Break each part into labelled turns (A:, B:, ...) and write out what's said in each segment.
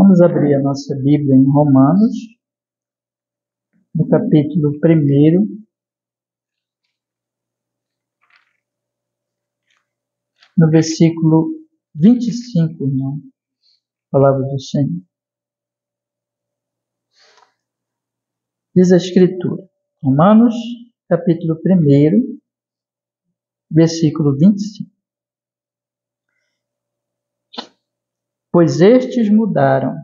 A: Vamos abrir a nossa Bíblia em Romanos, no capítulo 1, no versículo 25, irmão, palavra do Senhor. Diz a Escritura, Romanos, capítulo 1, versículo 25. Pois estes mudaram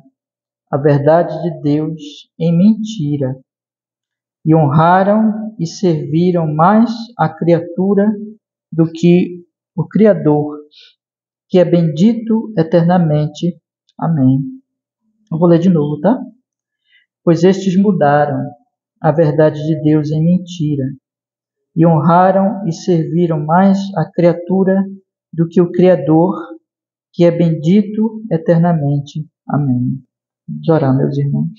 A: a verdade de Deus em mentira, e honraram e serviram mais a criatura do que o Criador, que é bendito eternamente. Amém. Eu vou ler de novo, tá? Pois estes mudaram a verdade de Deus em mentira, e honraram e serviram mais a criatura do que o Criador, que é bendito eternamente. Amém. Vamos orar, meus irmãos.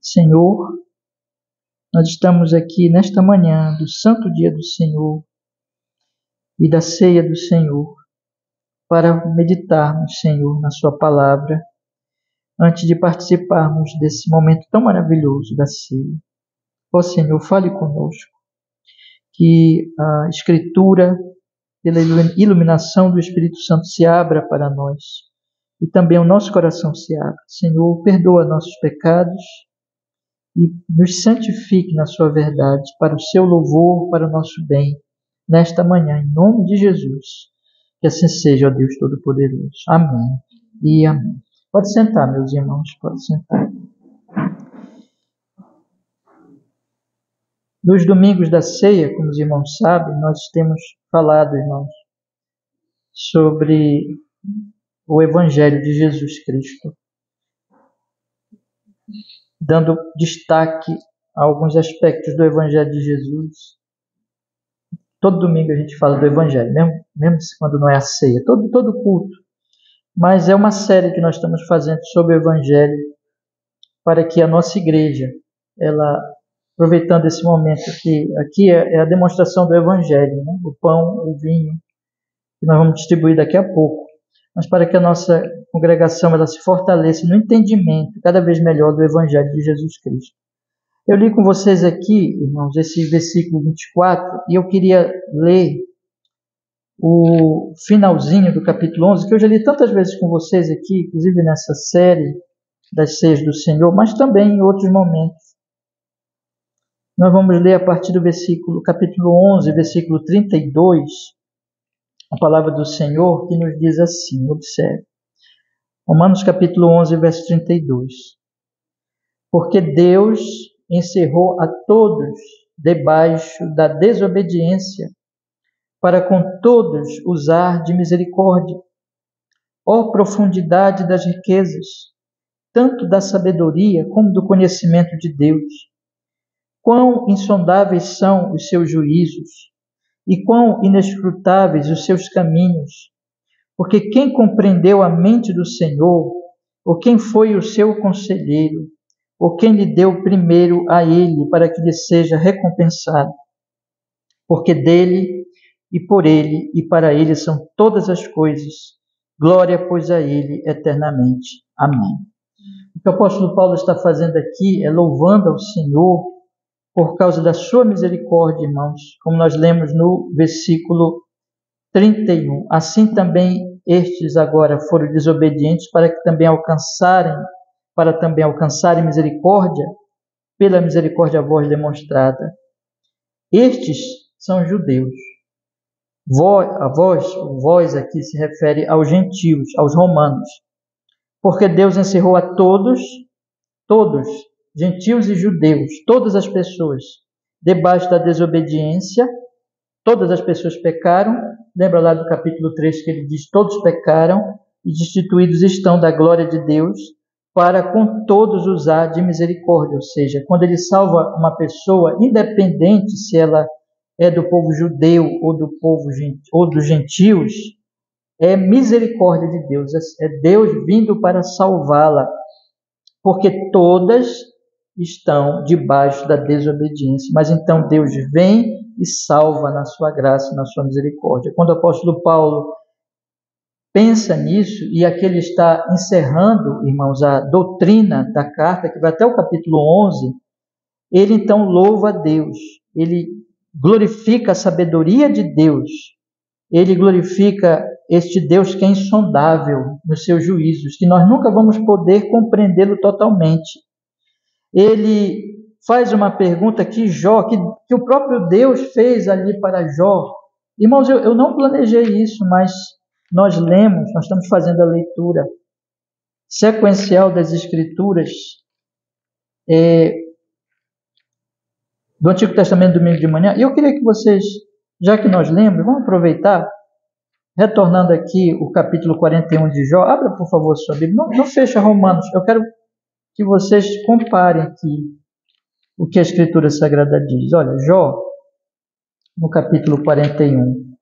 A: Senhor, nós estamos aqui nesta manhã do santo dia do Senhor e da ceia do Senhor para meditarmos, Senhor, na sua palavra, antes de participarmos desse momento tão maravilhoso da ceia. Ó Senhor, fale conosco, que a Escritura, pela iluminação do Espírito Santo, se abra para nós e também o nosso coração se abra. Senhor, perdoa nossos pecados e nos santifique na sua verdade, para o seu louvor, para o nosso bem, nesta manhã, em nome de Jesus. Que assim seja, ó Deus Todo-Poderoso. Amém e amém. Pode sentar, meus irmãos, pode sentar. Nos domingos da ceia, como os irmãos sabem, nós temos falado, irmãos, sobre o Evangelho de Jesus Cristo, dando destaque a alguns aspectos do Evangelho de Jesus. Todo domingo a gente fala do Evangelho, mesmo quando não é a ceia, todo culto. Mas é uma série que nós estamos fazendo sobre o Evangelho para que a nossa igreja, ela, aproveitando esse momento aqui é a demonstração do Evangelho, né? O pão, o vinho, que nós vamos distribuir daqui a pouco. Mas para que a nossa congregação ela se fortaleça no entendimento cada vez melhor do Evangelho de Jesus Cristo. Eu li com vocês aqui, irmãos, esse versículo 24, e eu queria ler o finalzinho do capítulo 11, que eu já li tantas vezes com vocês aqui, inclusive nessa série das ceias do Senhor, mas também em outros momentos. Nós vamos ler a partir do capítulo 11, versículo 32, a palavra do Senhor, que nos diz assim, observe. Romanos capítulo 11, verso 32. Porque Deus encerrou a todos debaixo da desobediência, para com todos usar de misericórdia. Ó profundidade das riquezas, tanto da sabedoria como do conhecimento de Deus! Quão insondáveis são os seus juízos, e quão inescrutáveis os seus caminhos! Porque quem compreendeu a mente do Senhor, ou quem foi o seu conselheiro, ou quem lhe deu primeiro a ele, para que lhe seja recompensado? Porque dele, e por ele, e para ele são todas as coisas. Glória, pois, a ele eternamente. Amém. O que o apóstolo Paulo está fazendo aqui é louvando ao Senhor por causa da sua misericórdia, irmãos, como nós lemos no versículo 31. Assim também estes agora foram desobedientes para também alcançarem misericórdia, pela misericórdia a vós demonstrada. Estes são judeus. Vós aqui se refere aos gentios, aos romanos. Porque Deus encerrou a todos, gentios e judeus, todas as pessoas, debaixo da desobediência. Todas as pessoas pecaram. Lembra lá do capítulo 3 que ele diz: todos pecaram e destituídos estão da glória de Deus, para com todos usar de misericórdia. Ou seja, quando ele salva uma pessoa, independente se ela é do povo judeu ou dos gentios, é misericórdia de Deus, é Deus vindo para salvá-la, porque todas estão debaixo da desobediência. Mas então Deus vem e salva na sua graça, na sua misericórdia. Quando o apóstolo Paulo pensa nisso, e aqui ele está encerrando, irmãos, a doutrina da carta, que vai até o capítulo 11, ele então louva a Deus, ele glorifica a sabedoria de Deus, ele glorifica este Deus que é insondável nos seus juízos, que nós nunca vamos poder compreendê-lo totalmente. Ele faz uma pergunta que o próprio Deus fez ali para Jó. Irmãos, eu não planejei isso, mas nós estamos fazendo a leitura sequencial das Escrituras do Antigo Testamento domingo de manhã. E eu queria que vocês, já que nós lemos, vamos aproveitar, retornando aqui o capítulo 41 de Jó. Abra, por favor, sua Bíblia. Não fecha Romanos. Eu quero que vocês comparem aqui o que a Escritura Sagrada diz. Olha, Jó, no capítulo 41.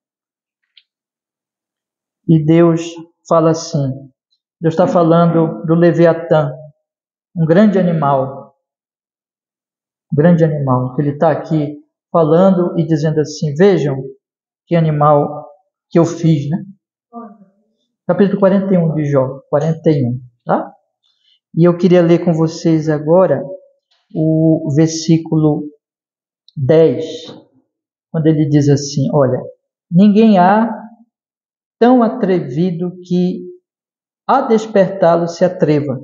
A: E Deus fala assim, Deus está falando do Leviatã, um grande animal, que ele está aqui falando e dizendo assim, vejam que animal que eu fiz, né? Capítulo 41 de Jó, 41, tá? E eu queria ler com vocês agora o versículo 10, quando ele diz assim, olha, ninguém há tão atrevido que a despertá-lo se atreva.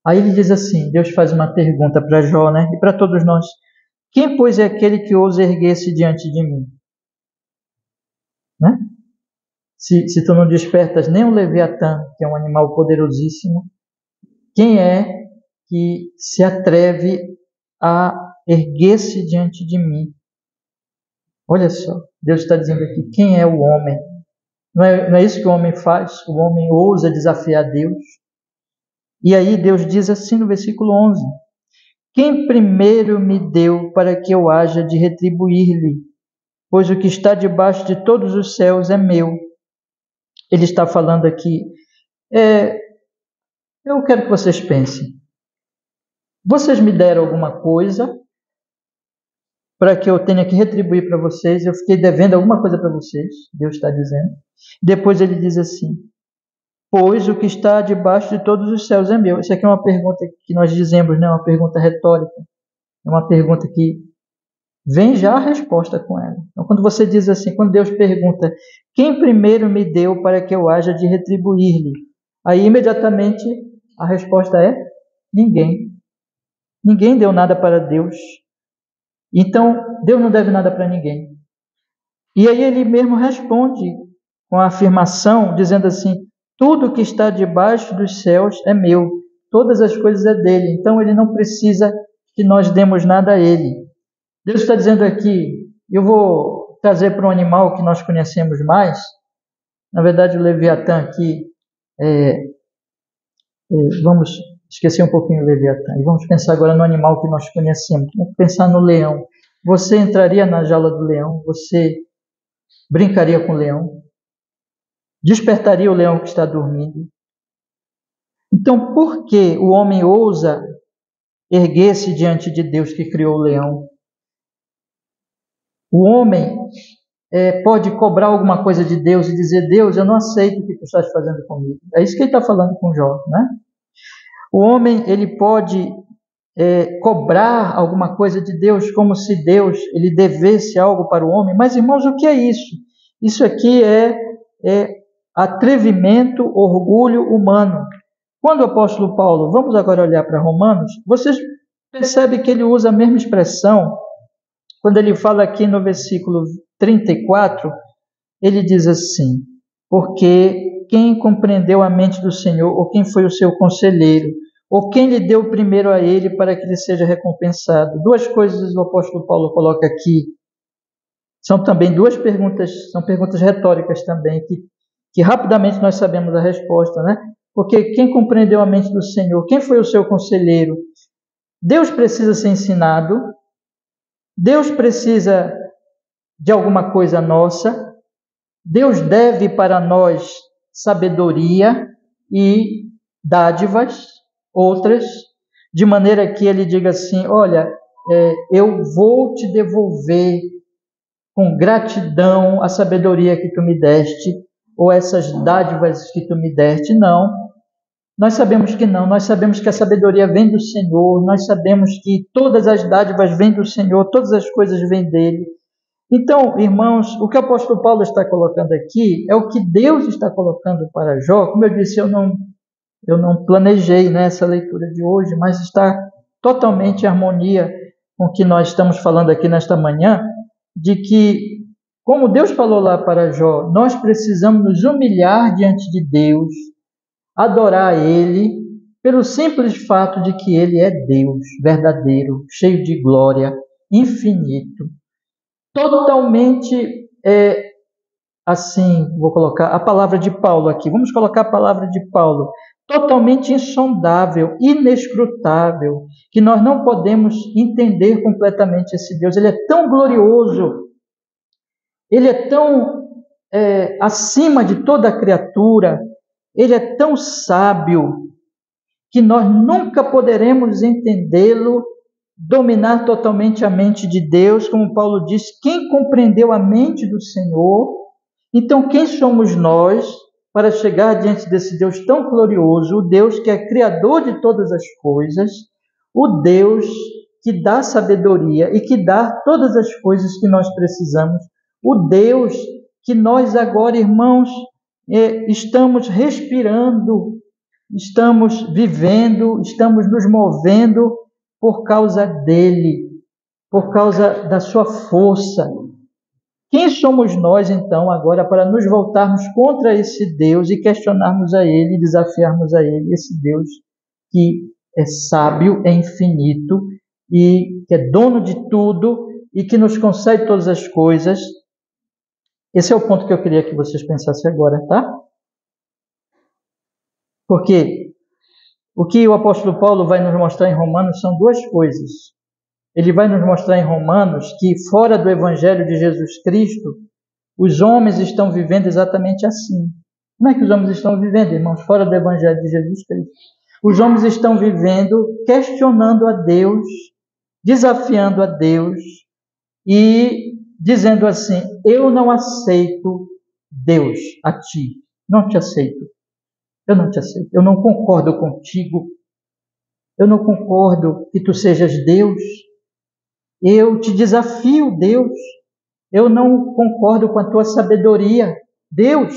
A: Aí ele diz assim, Deus faz uma pergunta para Jó, né? E para todos nós. Quem, pois, é aquele que ousa erguer-se diante de mim? Né? Se tu não despertas nem o Leviatã, que é um animal poderosíssimo, quem é que se atreve a erguer-se diante de mim? Olha só, Deus está dizendo aqui, quem é o homem? Não é isso que o homem faz? O homem ousa desafiar Deus. E aí Deus diz assim no versículo 11, quem primeiro me deu para que eu haja de retribuir-lhe? Pois o que está debaixo de todos os céus é meu. Ele está falando aqui, eu quero que vocês pensem, vocês me deram alguma coisa para que eu tenha que retribuir para vocês, eu fiquei devendo alguma coisa para vocês, Deus está dizendo. Depois ele diz assim, pois o que está debaixo de todos os céus é meu. Isso aqui é uma pergunta que nós dizemos, né? Uma pergunta retórica, é uma pergunta que vem já a resposta com ela. Então quando você diz assim, quando Deus pergunta, quem primeiro me deu para que eu haja de retribuir-lhe? Aí imediatamente a resposta é, ninguém. Ninguém deu nada para Deus. Então, Deus não deve nada para ninguém. E aí ele mesmo responde com a afirmação, dizendo assim, tudo que está debaixo dos céus é meu, todas as coisas é dele, então ele não precisa que nós demos nada a ele. Deus está dizendo aqui, eu vou trazer para um animal que nós conhecemos mais, na verdade o Leviatã aqui, vamos esquecer um pouquinho o Leviatã, e vamos pensar agora no animal que nós conhecemos, vamos pensar no leão. Você entraria na jaula do leão, você brincaria com o leão, despertaria o leão que está dormindo. Então, por que o homem ousa erguer-se diante de Deus que criou o leão? O homem pode cobrar alguma coisa de Deus e dizer, Deus, eu não aceito o que tu estás fazendo comigo. É isso que ele está falando com Jó, né? O homem, ele pode cobrar alguma coisa de Deus, como se Deus ele devesse algo para o homem. Mas, irmãos, o que é isso? Isso aqui é atrevimento, orgulho humano. Quando o apóstolo Paulo, vamos agora olhar para Romanos, vocês percebem que ele usa a mesma expressão, quando ele fala aqui no versículo 34, ele diz assim, porque quem compreendeu a mente do Senhor, ou quem foi o seu conselheiro, ou quem lhe deu primeiro a ele para que lhe seja recompensado? Duas coisas o apóstolo Paulo coloca aqui, são também duas perguntas, são perguntas retóricas também, que rapidamente nós sabemos a resposta, né? Porque quem compreendeu a mente do Senhor, quem foi o seu conselheiro? Deus precisa ser ensinado, Deus precisa de alguma coisa nossa, Deus deve para nós sabedoria e dádivas, outras, de maneira que ele diga assim, olha, eu vou te devolver com gratidão a sabedoria que tu me deste, ou essas dádivas que tu me deste. Não, nós sabemos que não, nós sabemos que a sabedoria vem do Senhor, nós sabemos que todas as dádivas vêm do Senhor, todas as coisas vêm dele. Então, irmãos, o que o apóstolo Paulo está colocando aqui é o que Deus está colocando para Jó. Como eu disse, eu não planejei, né, essa leitura de hoje, mas está totalmente em harmonia com o que nós estamos falando aqui nesta manhã, de que, como Deus falou lá para Jó, nós precisamos nos humilhar diante de Deus, adorar a Ele, pelo simples fato de que Ele é Deus, verdadeiro, cheio de glória, infinito, totalmente, assim, vou colocar a palavra de Paulo aqui, vamos colocar a palavra de Paulo, totalmente insondável, inescrutável, que nós não podemos entender completamente esse Deus. Ele é tão glorioso, ele é tão acima de toda a criatura, ele é tão sábio, que nós nunca poderemos entendê-lo, dominar totalmente a mente de Deus, como Paulo diz, quem compreendeu a mente do Senhor? Então, quem somos nós para chegar diante desse Deus tão glorioso, o Deus que é criador de todas as coisas, o Deus que dá sabedoria e que dá todas as coisas que nós precisamos, o Deus que nós agora, irmãos, estamos respirando, estamos vivendo, estamos nos movendo por causa dele, por causa da sua força. Quem somos nós, então, agora, para nos voltarmos contra esse Deus e questionarmos a Ele, desafiarmos a Ele, esse Deus que é sábio, é infinito e que é dono de tudo e que nos concede todas as coisas? Esse é o ponto que eu queria que vocês pensassem agora, tá? Porque o que o apóstolo Paulo vai nos mostrar em Romanos são duas coisas. Ele vai nos mostrar em Romanos que fora do Evangelho de Jesus Cristo, os homens estão vivendo exatamente assim. Como é que os homens estão vivendo, irmãos, fora do Evangelho de Jesus Cristo? Os homens estão vivendo questionando a Deus, desafiando a Deus e dizendo assim: eu não aceito Deus a ti, não te aceito. Eu não te aceito, eu não concordo contigo, eu não concordo que tu sejas Deus. Eu te desafio, Deus. Eu não concordo com a tua sabedoria. Deus,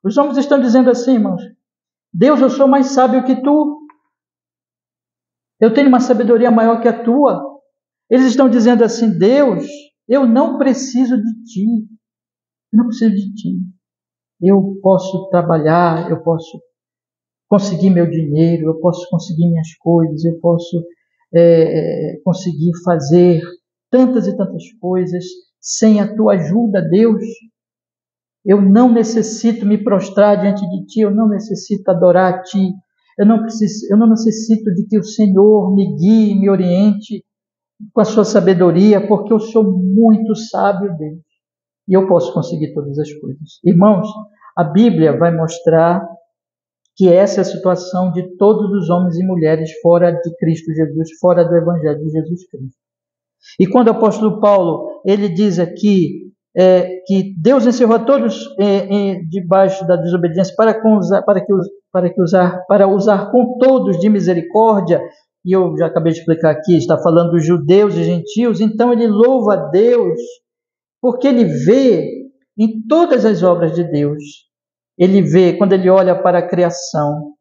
A: os homens estão dizendo assim, irmãos: Deus, eu sou mais sábio que tu. Eu tenho uma sabedoria maior que a tua. Eles estão dizendo assim: Deus, eu não preciso de ti. Eu não preciso de ti. Eu posso trabalhar, eu posso conseguir meu dinheiro, eu posso conseguir minhas coisas, eu posso conseguir fazer tantas e tantas coisas sem a tua ajuda, Deus. Eu não necessito me prostrar diante de ti, eu não necessito adorar a ti, eu não necessito de que o Senhor me guie, me oriente com a sua sabedoria, porque eu sou muito sábio, Deus, e eu posso conseguir todas as coisas. Irmãos, a Bíblia vai mostrar que essa é a situação de todos os homens e mulheres fora de Cristo Jesus, fora do Evangelho de Jesus Cristo. E quando o apóstolo Paulo ele diz aqui que Deus encerrou a todos debaixo da desobediência para usar com todos de misericórdia, e eu já acabei de explicar aqui, está falando dos judeus e gentios, então ele louva a Deus porque ele vê em todas as obras de Deus. Ele vê quando ele olha para a criação,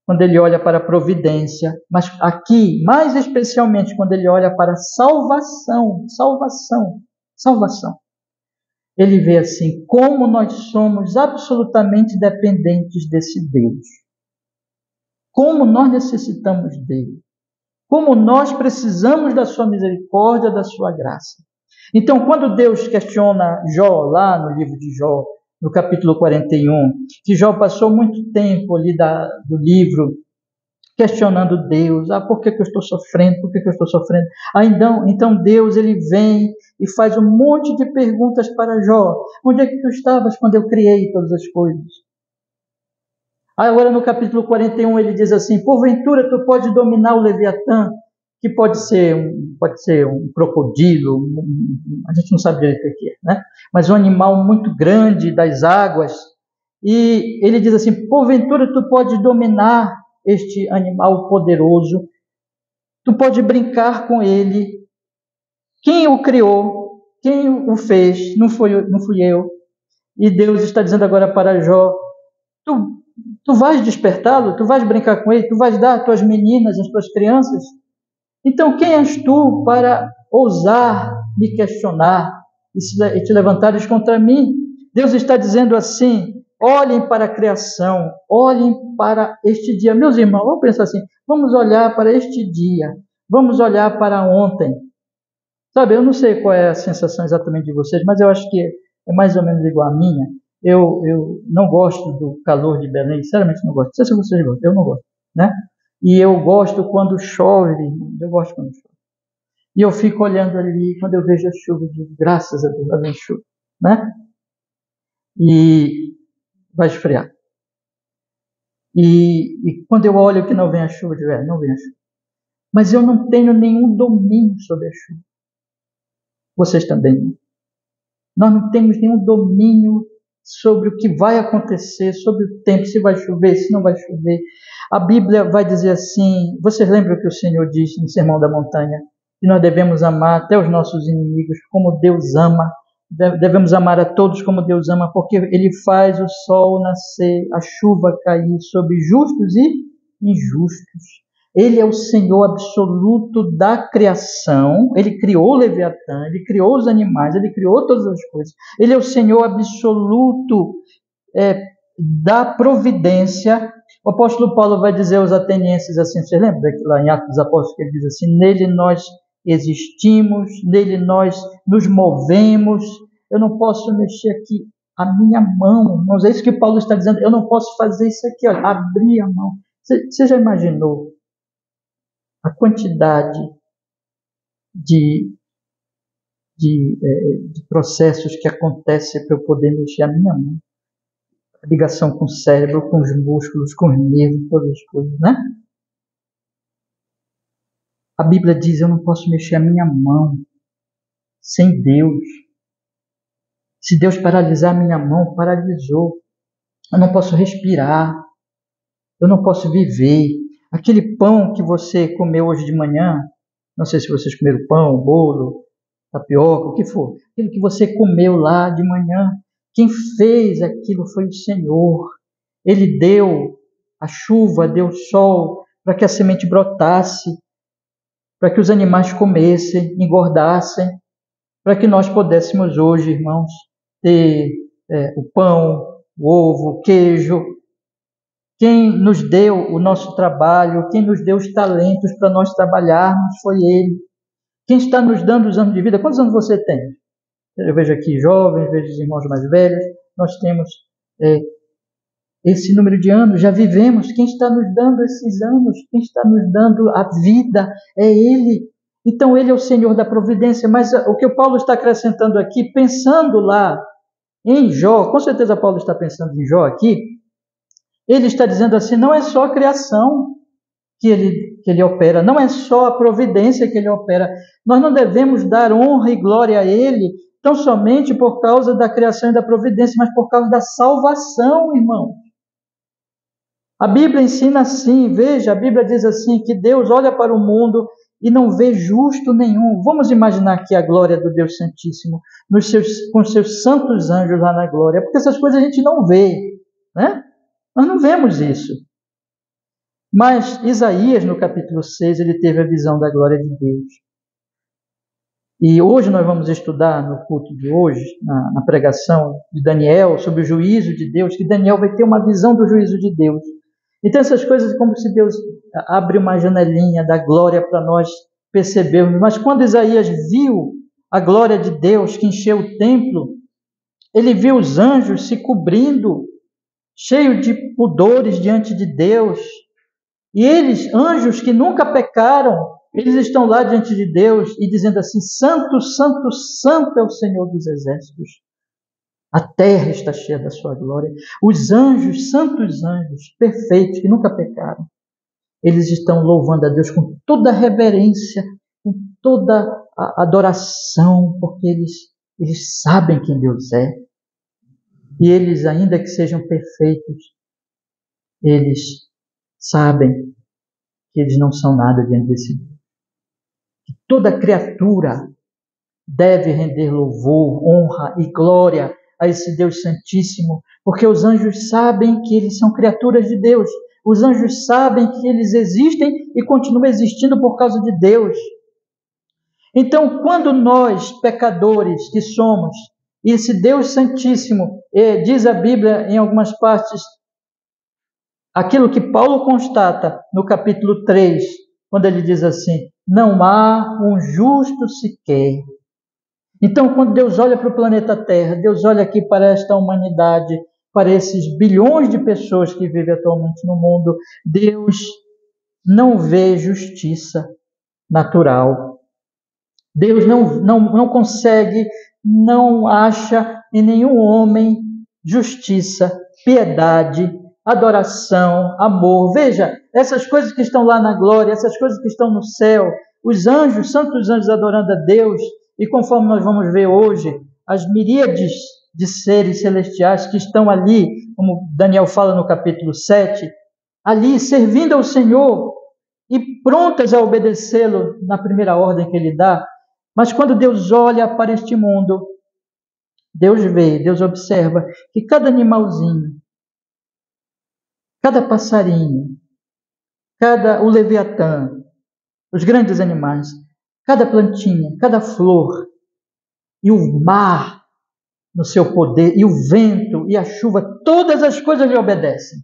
A: quando ele olha para a providência, mas aqui, mais especialmente, quando ele olha para a salvação. Ele vê assim, como nós somos absolutamente dependentes desse Deus. Como nós necessitamos dele. Como nós precisamos da sua misericórdia, da sua graça. Então, quando Deus questiona Jó, lá no livro de Jó, no capítulo 41, que Jó passou muito tempo ali do livro questionando Deus. Por que eu estou sofrendo? Por que eu estou sofrendo? Então Deus ele vem e faz um monte de perguntas para Jó. Onde é que tu estavas quando eu criei todas as coisas? Agora no capítulo 41 ele diz assim: porventura tu pode dominar o Leviatã, que pode ser um crocodilo, a gente não sabe direito o que é, né? Mas um animal muito grande das águas. E ele diz assim: porventura tu podes dominar este animal poderoso, tu pode brincar com ele. Quem o criou? Quem o fez? Não fui eu. E Deus está dizendo agora para Jó: tu vais despertá-lo? Tu vais brincar com ele? Tu vais dar as tuas meninas, as tuas crianças? Então quem és tu para ousar me questionar e te levantares contra mim? Deus está dizendo assim: olhem para a criação, olhem para este dia. Meus irmãos, vamos pensar assim: vamos olhar para este dia, vamos olhar para ontem. Sabe, eu não sei qual é a sensação exatamente de vocês, mas eu acho que é mais ou menos igual a minha. Eu não gosto do calor de Belém, sinceramente não gosto. Não sei se vocês gostam, eu não gosto, né? E eu gosto quando chove, eu gosto quando chove. E eu fico olhando ali, quando eu vejo a chuva, eu digo, graças a Deus, lá vem chuva, né? E vai esfriar. E quando eu olho que não vem a chuva, eu digo, não vem a chuva. Mas eu não tenho nenhum domínio sobre a chuva. Vocês também não. Nós não temos nenhum domínio sobre o que vai acontecer, sobre o tempo, se vai chover, se não vai chover. A Bíblia vai dizer assim, vocês lembram que o Senhor disse no Sermão da Montanha, que nós devemos amar até os nossos inimigos como Deus ama, devemos amar a todos como Deus ama, porque Ele faz o sol nascer, a chuva cair sobre justos e injustos. Ele é o Senhor absoluto da criação, Ele criou o Leviatã, Ele criou os animais, Ele criou todas as coisas. Ele é o Senhor absoluto da providência. O apóstolo Paulo vai dizer aos atenienses assim, você lembra lá em Atos dos Apóstolos que ele diz assim, nele nós existimos, nele nós nos movemos, eu não posso mexer aqui a minha mão, irmãos, é isso que Paulo está dizendo, eu não posso fazer isso aqui, olha, abrir a mão. Você já imaginou a quantidade de processos que acontecem para eu poder mexer a minha mão? A ligação com o cérebro, com os músculos, com os nervos, todas as coisas, né? A Bíblia diz, eu não posso mexer a minha mão sem Deus. Se Deus paralisar a minha mão, paralisou. Eu não posso respirar. Eu não posso viver. Aquele pão que você comeu hoje de manhã, não sei se vocês comeram pão, bolo, tapioca, o que for. Aquilo que você comeu lá de manhã, quem fez aquilo foi o Senhor. Ele deu a chuva, deu o sol, para que a semente brotasse, para que os animais comessem, engordassem, para que nós pudéssemos hoje, irmãos, ter o pão, o ovo, o queijo. Quem nos deu o nosso trabalho, quem nos deu os talentos para nós trabalharmos foi Ele. Quem está nos dando os anos de vida, quantos anos você tem? Eu vejo aqui jovens, vejo os irmãos mais velhos, nós temos esse número de anos, já vivemos. Quem está nos dando esses anos, quem está nos dando a vida é Ele. Então Ele é o Senhor da providência, mas o que o Paulo está acrescentando aqui, pensando lá em Jó, com certeza Paulo está pensando em Jó aqui, ele está dizendo assim, não é só a criação que ele opera, não é só a providência que Ele opera, nós não devemos dar honra e glória a Ele, tão somente por causa da criação e da providência, mas por causa da salvação, irmão. A Bíblia ensina assim, veja, a Bíblia diz assim, que Deus olha para o mundo e não vê justo nenhum. Vamos imaginar aqui a glória do Deus Santíssimo, com os seus santos anjos lá na glória, porque essas coisas a gente não vê, né? Nós não vemos isso. Mas Isaías, no capítulo 6, ele teve a visão da glória de Deus. E hoje nós vamos estudar, no culto de hoje, na pregação de Daniel, sobre o juízo de Deus, que Daniel vai ter uma visão do juízo de Deus. Então essas coisas, como se Deus abre uma janelinha da glória para nós percebermos. Mas quando Isaías viu a glória de Deus que encheu o templo, ele viu os anjos se cobrindo, cheios de pudores diante de Deus. E eles, anjos que nunca pecaram, eles estão lá diante de Deus e dizendo assim, santo, santo, santo é o Senhor dos exércitos. A terra está cheia da sua glória. Os anjos, santos anjos, perfeitos, que nunca pecaram, eles estão louvando a Deus com toda a reverência, com toda a adoração, porque eles sabem quem Deus é. E eles, ainda que sejam perfeitos, eles sabem que eles não são nada diante desse Deus. Que toda criatura deve render louvor, honra e glória a esse Deus Santíssimo, porque os anjos sabem que eles são criaturas de Deus. Os anjos sabem que eles existem e continuam existindo por causa de Deus. Então, quando nós, pecadores que somos, e esse Deus Santíssimo, diz a Bíblia em algumas partes, aquilo que Paulo constata no capítulo 3, quando ele diz assim: não há um justo sequer. Então, quando Deus olha para o planeta Terra, Deus olha aqui para esta humanidade, para esses bilhões de pessoas que vivem atualmente no mundo, Deus não vê justiça natural. Deus não consegue, não acha em nenhum homem justiça, piedade, adoração, amor. Veja, essas coisas que estão lá na glória, essas coisas que estão no céu, os anjos, santos anjos adorando a Deus, e conforme nós vamos ver hoje, as miríades de seres celestiais que estão ali, como Daniel fala no capítulo 7, ali servindo ao Senhor e prontas a obedecê-lo na primeira ordem que ele dá. Mas quando Deus olha para este mundo, Deus vê, Deus observa que cada animalzinho, cada passarinho, o leviatã, os grandes animais, cada plantinha, cada flor, e o mar no seu poder, e o vento e a chuva, todas as coisas lhe obedecem.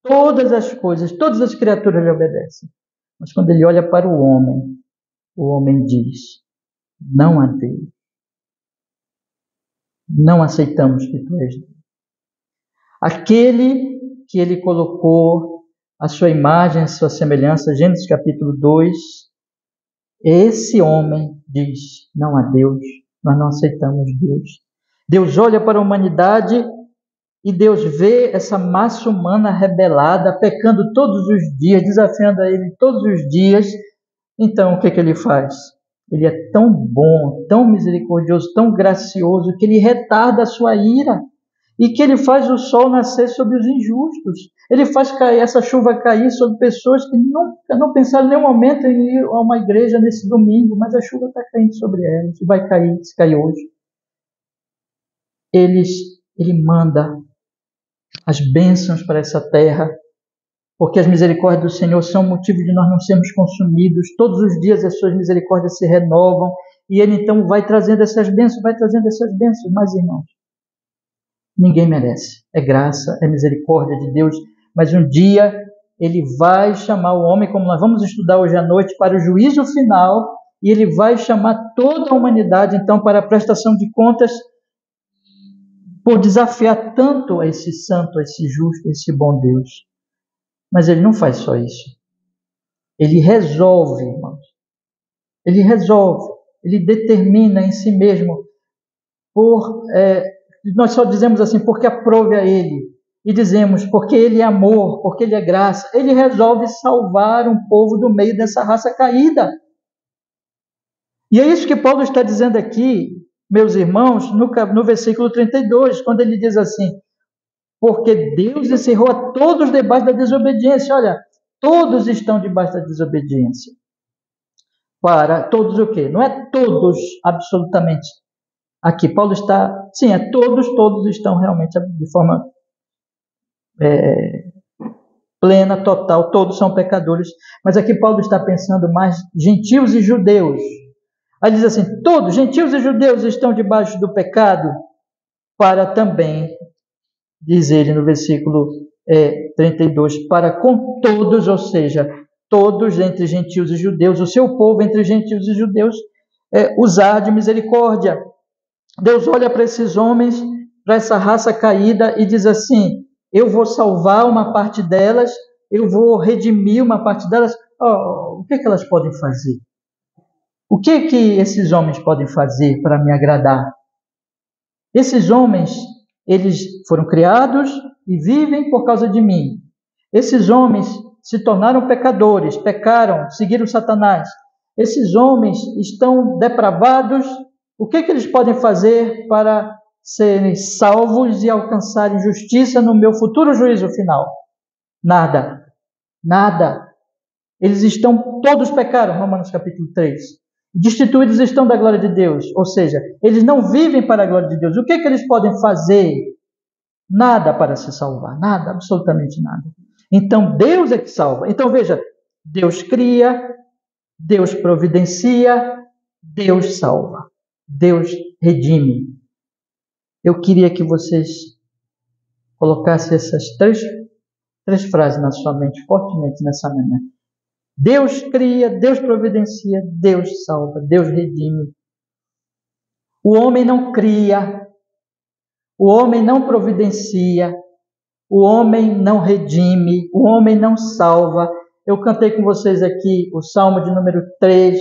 A: Todas as coisas, todas as criaturas lhe obedecem. Mas quando ele olha para o homem diz: não há Deus. Não aceitamos que tu és Deus. Aquele que ele colocou a sua imagem, a sua semelhança, Gênesis capítulo 2, esse homem diz: não há Deus, nós não aceitamos Deus. Deus olha para a humanidade e Deus vê essa massa humana rebelada, pecando todos os dias, desafiando a ele todos os dias. Então, o que ele faz? Ele é tão bom, tão misericordioso, tão gracioso, que ele retarda a sua ira e que ele faz o sol nascer sobre os injustos. Ele faz essa chuva cair sobre pessoas que não pensaram em nenhum momento em ir a uma igreja nesse domingo, mas a chuva está caindo sobre elas e vai cair, se cair hoje. Ele manda as bênçãos para essa terra, porque as misericórdias do Senhor são motivo de nós não sermos consumidos. Todos os dias as suas misericórdias se renovam, e Ele então vai trazendo essas bênçãos, mas irmãos, ninguém merece. É graça, é misericórdia de Deus, mas um dia Ele vai chamar o homem, como nós vamos estudar hoje à noite, para o juízo final, e Ele vai chamar toda a humanidade então para a prestação de contas, por desafiar tanto a esse santo, a esse justo, a esse bom Deus. Mas ele não faz só isso. Ele resolve, irmãos. Ele resolve. Ele determina em si mesmo. Nós só dizemos assim, porque aprove a ele. E dizemos, porque ele é amor, porque ele é graça. Ele resolve salvar um povo do meio dessa raça caída. E é isso que Paulo está dizendo aqui, meus irmãos, no versículo 32, quando ele diz assim: porque Deus encerrou a todos debaixo da desobediência. Olha, todos estão debaixo da desobediência. Para todos o quê? Não é todos, absolutamente. Aqui Paulo está, sim, é todos estão realmente de forma plena, total, todos são pecadores. Mas aqui Paulo está pensando mais gentios e judeus. Aí diz assim: todos, gentios e judeus, estão debaixo do pecado, para também, diz ele no versículo 32, para com todos, ou seja, todos entre gentios e judeus, o seu povo entre gentios e judeus, usar de misericórdia. Deus olha para esses homens, para essa raça caída e diz assim: eu vou salvar uma parte delas, eu vou redimir uma parte delas. O que elas podem fazer? O que esses homens podem fazer para me agradar? Esses homens, eles foram criados e vivem por causa de mim. Esses homens se tornaram pecadores, pecaram, seguiram Satanás. Esses homens estão depravados. O que eles podem fazer para serem salvos e alcançarem justiça no meu futuro juízo final? Nada. Nada. Eles todos pecaram, Romanos capítulo 3. Destituídos estão da glória de Deus. Ou seja, eles não vivem para a glória de Deus. O que eles podem fazer? Nada para se salvar. Nada, absolutamente nada. Então, Deus é que salva. Então, veja, Deus cria, Deus providencia, Deus salva. Deus redime. Eu queria que vocês colocassem essas três frases na sua mente, fortemente nessa manhã. Deus cria, Deus providencia, Deus salva, Deus redime. O homem não cria, o homem não providencia, o homem não redime, o homem não salva. Eu cantei com vocês aqui o Salmo de número 3,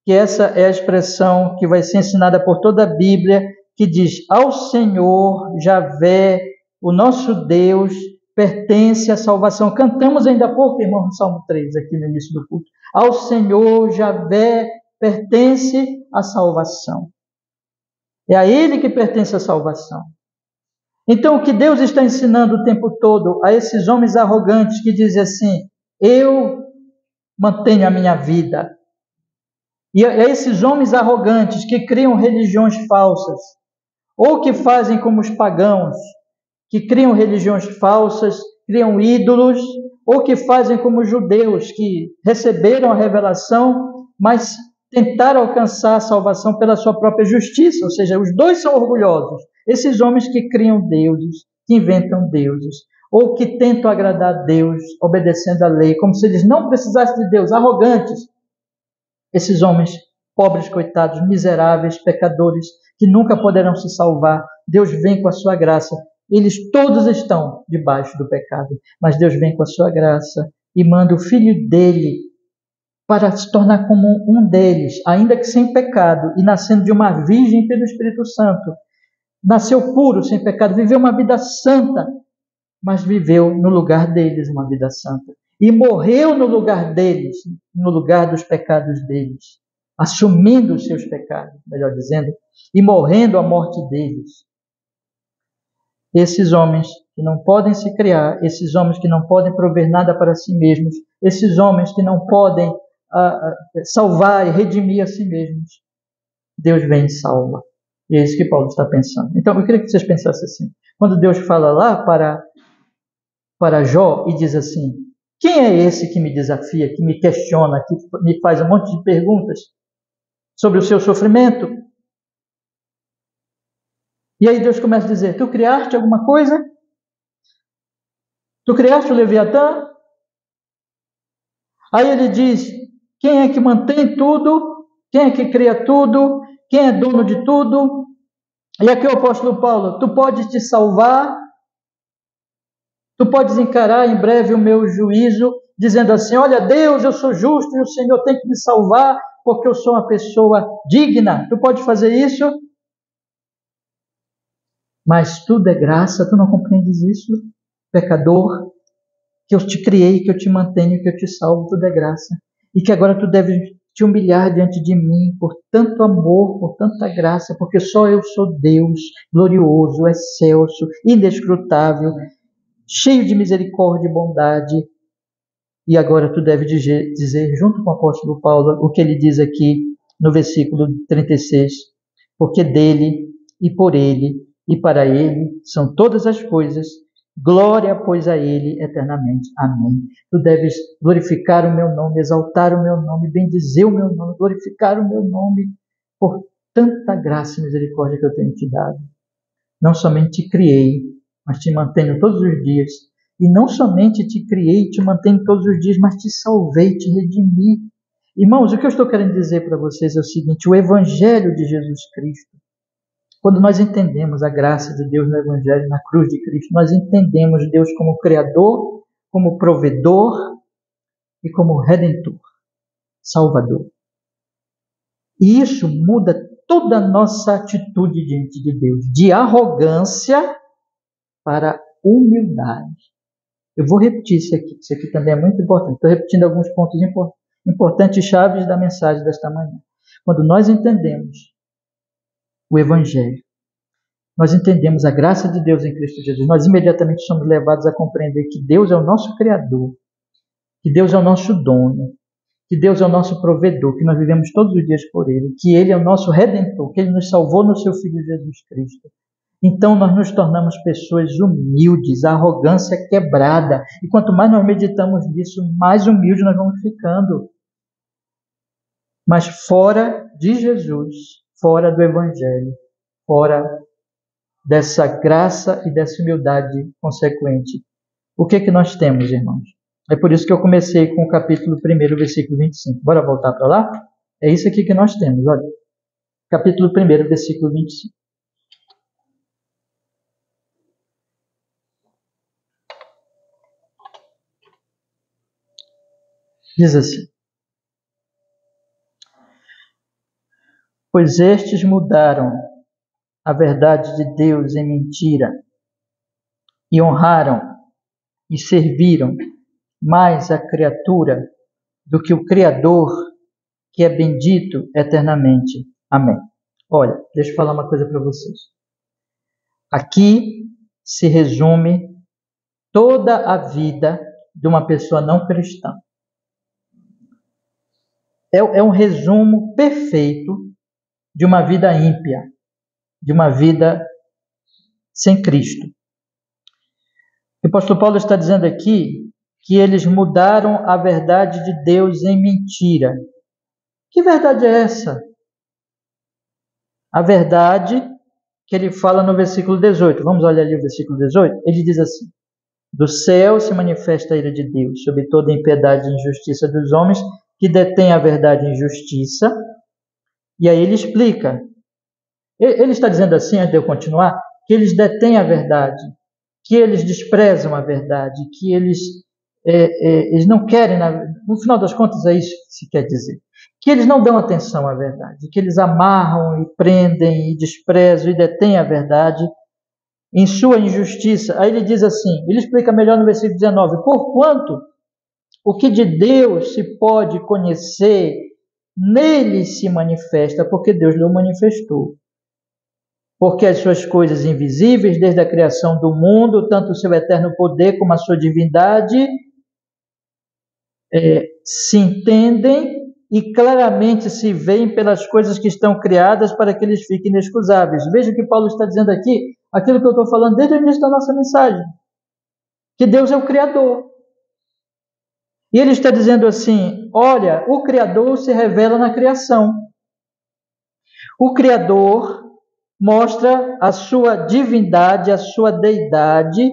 A: que essa é a expressão que vai ser ensinada por toda a Bíblia, que diz: ao Senhor, Javé, o nosso Deus, pertence a salvação. Cantamos ainda há pouco, irmão, no Salmo 3, aqui no início do culto. Ao Senhor, Javé, pertence a salvação. É a Ele que pertence a salvação. Então, o que Deus está ensinando o tempo todo a esses homens arrogantes que dizem assim: eu mantenho a minha vida. E a esses homens arrogantes que criam religiões falsas, ou que fazem como os pagãos, que criam religiões falsas, criam ídolos, ou que fazem como os judeus, que receberam a revelação, mas tentaram alcançar a salvação pela sua própria justiça, ou seja, os dois são orgulhosos. Esses homens que criam deuses, que inventam deuses, ou que tentam agradar a Deus, obedecendo a lei, como se eles não precisassem de Deus, arrogantes. Esses homens, pobres, coitados, miseráveis, pecadores, que nunca poderão se salvar, Deus vem com a sua graça. Eles todos estão debaixo do pecado, mas Deus vem com a sua graça e manda o Filho dele para se tornar como um deles, ainda que sem pecado, e nascendo de uma virgem pelo Espírito Santo. Nasceu puro, sem pecado, viveu uma vida santa, mas viveu no lugar deles uma vida santa. E morreu no lugar deles, no lugar dos pecados deles, assumindo os seus pecados, melhor dizendo, e morrendo a morte deles. Esses homens que não podem se criar, esses homens que não podem prover nada para si mesmos, esses homens que não podem salvar e redimir a si mesmos, Deus vem e salva. E é isso que Paulo está pensando. Então, eu queria que vocês pensassem assim. Quando Deus fala lá para Jó e diz assim: quem é esse que me desafia, que me questiona, que me faz um monte de perguntas sobre o seu sofrimento? E aí Deus começa a dizer: tu criaste alguma coisa? Tu criaste o Leviatã? Aí ele diz: quem é que mantém tudo? Quem é que cria tudo? Quem é dono de tudo? E aqui o apóstolo Paulo: tu podes te salvar? Tu podes encarar em breve o meu juízo, dizendo assim: olha, Deus, eu sou justo e o Senhor tem que me salvar porque eu sou uma pessoa digna. Tu pode fazer isso? Mas tudo é graça, tu não compreendes isso, pecador? Que eu te criei, que eu te mantenho, que eu te salvo, tudo é graça. E que agora tu deves te humilhar diante de mim por tanto amor, por tanta graça, porque só eu sou Deus, glorioso, excelso, inescrutável, cheio de misericórdia e bondade. E agora tu deves dizer, junto com o apóstolo Paulo, o que ele diz aqui no versículo 36, porque dele e por ele e para ele são todas as coisas, glória, pois, a ele eternamente. Amém. Tu deves glorificar o meu nome, exaltar o meu nome, bendizer o meu nome, glorificar o meu nome por tanta graça e misericórdia que eu tenho te dado. Não somente te criei, mas te mantenho todos os dias. E não somente te criei, te mantenho todos os dias, mas te salvei, te redimi. Irmãos, o que eu estou querendo dizer para vocês é o seguinte: o Evangelho de Jesus Cristo, quando nós entendemos a graça de Deus no Evangelho, na cruz de Cristo, nós entendemos Deus como Criador, como Provedor e como Redentor, Salvador. E isso muda toda a nossa atitude diante de Deus, de arrogância para humildade. Eu vou repetir isso aqui também é muito importante. Estou repetindo alguns pontos importantes, chaves da mensagem desta manhã. Quando nós entendemos o Evangelho, nós entendemos a graça de Deus em Cristo Jesus, nós imediatamente somos levados a compreender que Deus é o nosso Criador, que Deus é o nosso dono, que Deus é o nosso provedor, que nós vivemos todos os dias por Ele, que Ele é o nosso Redentor, que Ele nos salvou no Seu Filho Jesus Cristo. Então nós nos tornamos pessoas humildes, a arrogância quebrada. E quanto mais nós meditamos nisso, mais humildes nós vamos ficando. Mas fora de Jesus, fora do Evangelho, fora dessa graça e dessa humildade consequente, o que é que nós temos, irmãos? É por isso que eu comecei com o capítulo 1, versículo 25. Bora voltar para lá? É isso aqui que nós temos, olha. Capítulo 1, versículo 25. Diz assim: pois estes mudaram a verdade de Deus em mentira e honraram e serviram mais a criatura do que o Criador, que é bendito eternamente. Amém. Olha, deixa eu falar uma coisa para vocês. Aqui se resume toda a vida de uma pessoa não cristã. É um resumo perfeito de uma vida ímpia, de uma vida sem Cristo. O apóstolo Paulo está dizendo aqui que eles mudaram a verdade de Deus em mentira. Que verdade é essa? A verdade que ele fala no versículo 18. Vamos olhar ali o versículo 18? Ele diz assim: do céu se manifesta a ira de Deus sobre toda a impiedade e injustiça dos homens que detêm a verdade em justiça. E aí ele explica. Ele está dizendo assim, antes de eu continuar, que eles detêm a verdade, que eles desprezam a verdade, que eles não querem, no final das contas é isso que se quer dizer, que eles não dão atenção à verdade, que eles amarram e prendem e desprezam e detêm a verdade em sua injustiça. Aí ele diz assim, ele explica melhor no versículo 19, porquanto o que de Deus se pode conhecer, nele se manifesta, porque Deus lhe manifestou. Porque as suas coisas invisíveis, desde a criação do mundo, tanto o seu eterno poder como a sua divindade, se entendem e claramente se veem pelas coisas que estão criadas para que eles fiquem inexcusáveis. Veja o que Paulo está dizendo aqui, aquilo que eu estou falando desde o início da nossa mensagem, que Deus é o Criador. E ele está dizendo assim, olha, o Criador se revela na criação. O Criador mostra a sua divindade, a sua deidade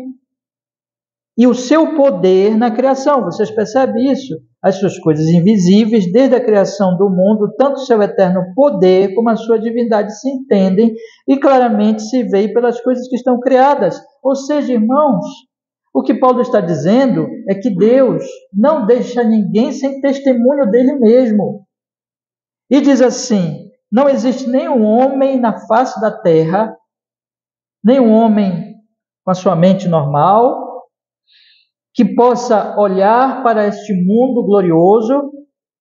A: e o seu poder na criação. Vocês percebem isso? As suas coisas invisíveis, desde a criação do mundo, tanto o seu eterno poder como a sua divindade se entendem e claramente se veem pelas coisas que estão criadas. Ou seja, irmãos, o que Paulo está dizendo é que Deus não deixa ninguém sem testemunho dele mesmo. E diz assim, não existe nenhum homem na face da terra, nenhum homem com a sua mente normal, que possa olhar para este mundo glorioso,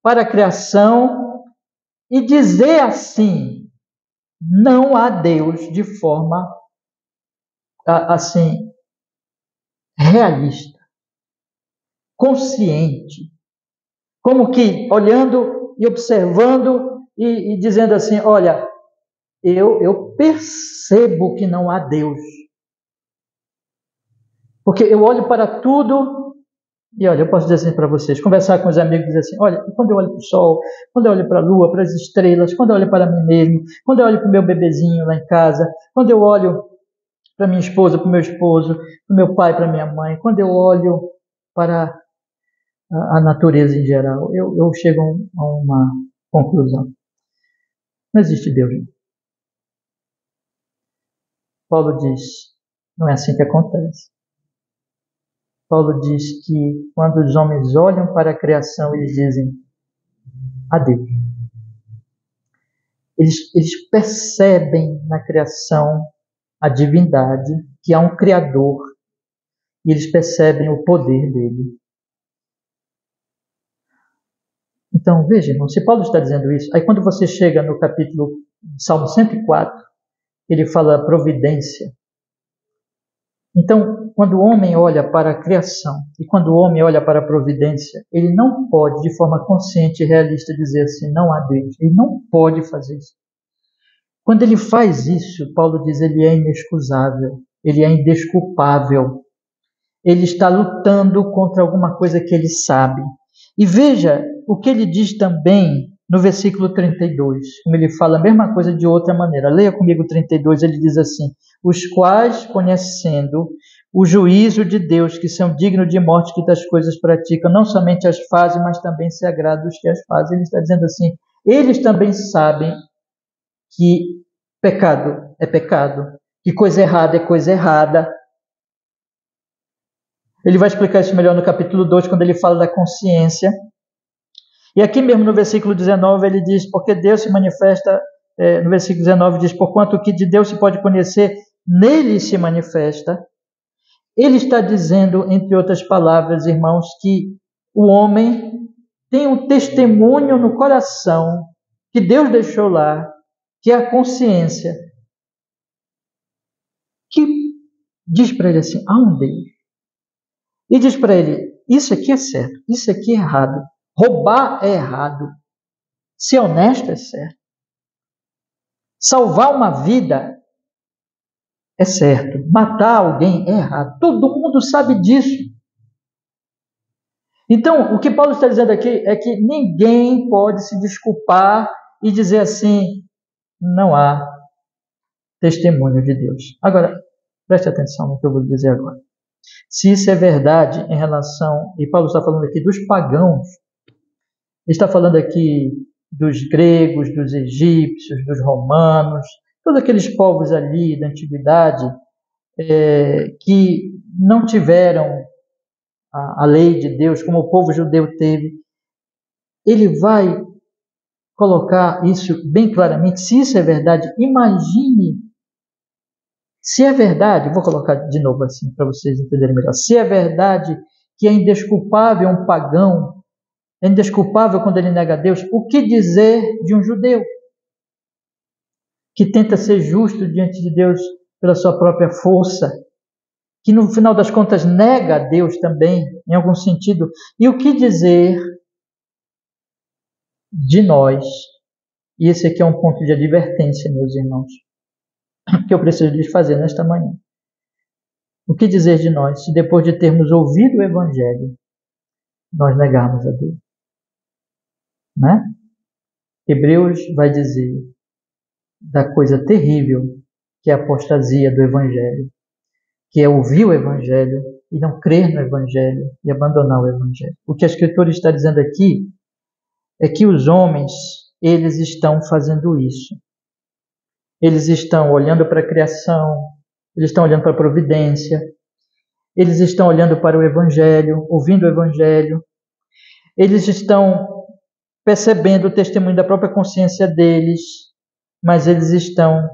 A: para a criação, e dizer assim, não há Deus de forma assim, realista, consciente, como que olhando e observando e dizendo assim, olha, eu percebo que não há Deus. Porque eu olho para tudo e olha, eu posso dizer assim para vocês, conversar com os amigos e dizer assim, olha, quando eu olho para o sol, quando eu olho para a lua, para as estrelas, quando eu olho para mim mesmo, quando eu olho para o meu bebezinho lá em casa, quando eu olho para minha esposa, para o meu esposo, para o meu pai, para a minha mãe, quando eu olho para a natureza em geral, eu chego a uma conclusão. Não existe Deus. Paulo diz, não é assim que acontece. Paulo diz que quando os homens olham para a criação, eles dizem a Deus. Eles percebem na criação a divindade, que há um Criador, e eles percebem o poder dele. Então, veja, irmão, se Paulo está dizendo isso, aí quando você chega no capítulo Salmo 104, ele fala providência. Então, quando o homem olha para a criação e quando o homem olha para a providência, ele não pode, de forma consciente e realista, dizer assim, não há Deus. Ele não pode fazer isso. Quando ele faz isso, Paulo diz, ele é inexcusável, ele é indesculpável. Ele está lutando contra alguma coisa que ele sabe. E veja o que ele diz também no versículo 32, como ele fala a mesma coisa de outra maneira. Leia comigo o 32, ele diz assim, os quais, conhecendo o juízo de Deus, que são dignos de morte, que tais coisas praticam, não somente as fazem, mas também se agradam os que as fazem. Ele está dizendo assim, eles também sabem que pecado é pecado, que coisa errada é coisa errada. Ele vai explicar isso melhor no capítulo 2, quando ele fala da consciência. E aqui mesmo no versículo 19 ele diz, porque Deus se manifesta, no versículo 19 diz, porquanto o que de Deus se pode conhecer, nele se manifesta. Ele está dizendo, entre outras palavras, irmãos, que o homem tem um testemunho no coração que Deus deixou lá, que é a consciência, que diz para ele assim, há um Deus. E diz para ele, isso aqui é certo, isso aqui é errado. Roubar é errado. Ser honesto é certo. Salvar uma vida é certo. Matar alguém é errado. Todo mundo sabe disso. Então, o que Paulo está dizendo aqui é que ninguém pode se desculpar e dizer assim, não há testemunho de Deus. Agora, preste atenção no que eu vou dizer agora. Se isso é verdade em relação, e Paulo está falando aqui dos pagãos, ele está falando aqui dos gregos, dos egípcios, dos romanos, todos aqueles povos ali da antiguidade que não tiveram a lei de Deus como o povo judeu teve. Ele vai colocar isso bem claramente. Se isso é verdade, imagine. Se é verdade, vou colocar de novo assim para vocês entenderem melhor. Se é verdade que é indesculpável um pagão, é indesculpável quando ele nega a Deus, o que dizer de um judeu que tenta ser justo diante de Deus pela sua própria força, que no final das contas nega a Deus também, em algum sentido? E o que dizer de nós? E esse aqui é um ponto de advertência, meus irmãos, que eu preciso lhes fazer nesta manhã. O que dizer de nós se depois de termos ouvido o Evangelho, nós negarmos a Deus? Né? Hebreus vai dizer da coisa terrível que é a apostasia do Evangelho, que é ouvir o Evangelho e não crer no Evangelho e abandonar o Evangelho. O que a Escritura está dizendo aqui é que os homens, eles estão fazendo isso. Eles estão olhando para a criação, eles estão olhando para a providência, eles estão olhando para o Evangelho, ouvindo o Evangelho, eles estão percebendo o testemunho da própria consciência deles, mas eles estão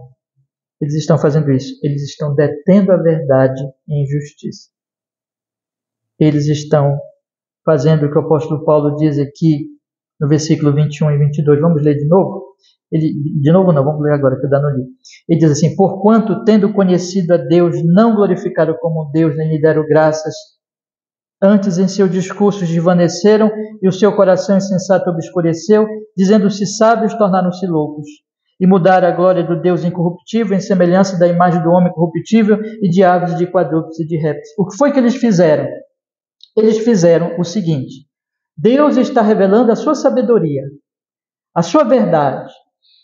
A: fazendo isso. Eles estão detendo a verdade em injustiça. Eles estão fazendo o que o apóstolo Paulo diz aqui no versículo 21 e 22. Vamos ler de novo? Vamos ler agora, que eu ainda não li. Ele diz assim, porquanto, tendo conhecido a Deus, não glorificaram como Deus, nem lhe deram graças, antes em seus discursos desvaneceram e o seu coração insensato obscureceu, dizendo-se sábios, tornaram-se loucos, e mudaram a glória do Deus incorruptível em semelhança da imagem do homem corruptível e de aves, de quadrúpedes e de répteis. O que foi que eles fizeram? Eles fizeram o seguinte: Deus está revelando a sua sabedoria, a sua verdade,